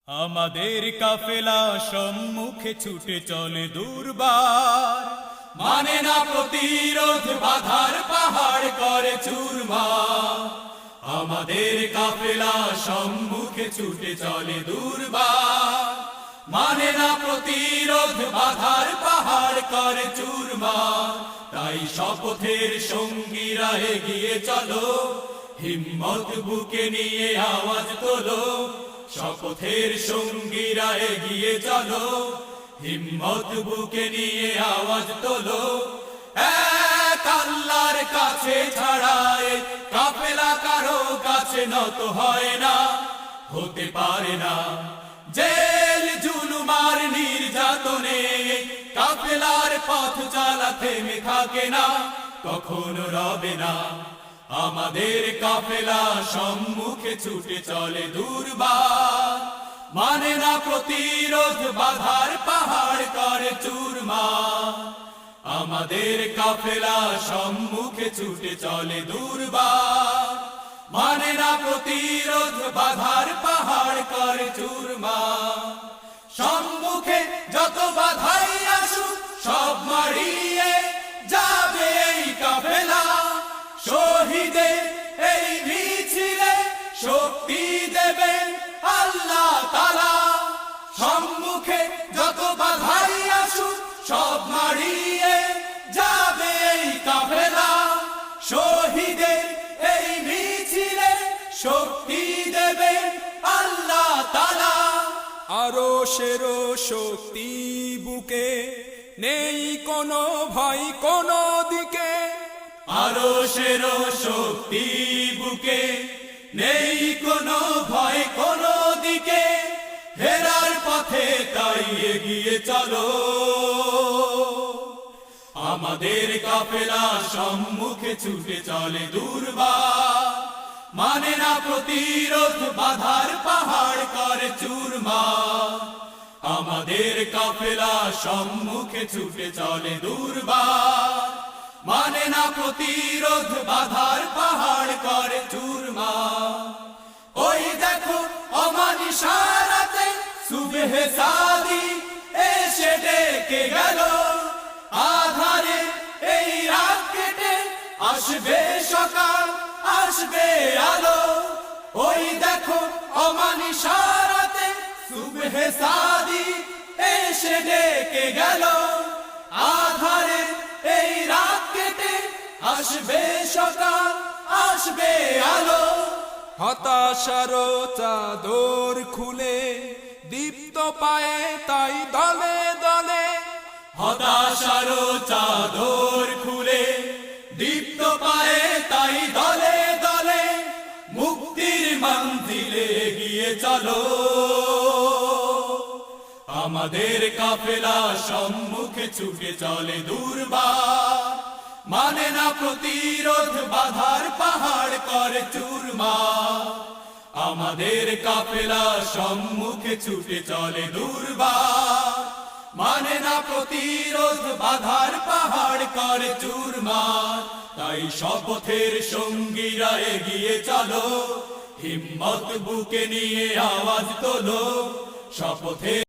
আমাদের কাফেলা সম্মুখে ছুটে চলে দুর্বার, মানে না প্রতিরোধ, বাধার পাহাড় করে চুরমার। আমাদের কাফেলা সম্মুখে ছুটে চলে দুর্বার, মানে না প্রতিরোধ, বাধার পাহাড় করে চুরমার। তাই শপথের সঙ্গীরা এগিয়ে চলো, হিম্মত বুকে নিয়ে আওয়াজ তোলো। শপথের সঙ্গীরা এগিয়ে চলো, হিম্মত বুকে নিয়ে আওয়াজ তোলো। এক আল্লাহর কাছে ছাড়ায় কাফেলা কারো কাছে নত হয় না, হতে পারে না। জেল জুলুমার নির্যাতনে কাফেলার পথ চলা থেমে থাকে না, কখনো রবে না। আমাদের কাফেলা সম্মুখে ছুটে চলে দুর্বার, মানে না প্রতিরোধ, বাধার পাহাড় করে চুরমার। আমাদের কাফেলা সম্মুখে ছুটে চলে দুর্বার, মানে না প্রতিরোধ, বাধার পাহাড় করে চুরমার। সম্মুখে যত বাধাই আসুক সব মারিয়ে যাবে এই কাফেলা, শহীদের এই মিছিলে শক্তি দেবেন আল্লাহ তাআলা। সম্মুখে যত বাধাই আসুক সব মারিয়ে যাবে এই কাফেলা, শহীদের এই মিছিলে শক্তি দেবেন আল্লাহ তাআলা। আরশের শক্তি বুকে, নেই কোনো ভয় কোনো দিকে। আরশের শক্তি বুকে, নেই কোনো ভয় কোনো দিকে। হেরার পথে তাই এগিয়ে চলো, আমাদের কাফেলা সম্মুখে ছুটে চলে দুর্বার, মানে না প্রতিরোধ, বাধার পাহাড় করে চুরমার। আমাদের কাফেলা সম্মুখে ছুটে চলে দুর্বার, মানে না প্রতিরোধ, বাধার পাহাড় করে চুরমার। ওই দেখো অমানিসারাতে সুবহে সাদি এসে ডেকে গেল, আধারে এই রাত কেটে আসবে সকাল, আসবে আলো। ওই দেখো অমানিসারাতে সুবহে সাদি এসে ডেকে গেল, আধারে এই রাত কেটে আসবে সকাল, আসবে আলো। হতাশার চাদর খুলে দীপ্ত পায়ে তাই দলে দলে। হতাশার চাদর খুলে দীপ্ত পায়ে তাই দলে দলে। মুক্তির মঞ্জিলে এগিয়ে চলো, আমাদের কাফেলা সম্মুখে ছুটে চলে দুর্বার, মানে না প্রতিরোধ, বাধার পাহাড় করে চুরমার। আমাদের কাফেলা সম্মুখে ছুটে চলে দুর্বার, মানে না প্রতিরোধ, বাধার পাহাড় করে চুরমার। তাই শপথের সঙ্গীরা এগিয়ে চলো, হিম্মত বুকে নিয়ে আওয়াজ তোলো। শপথের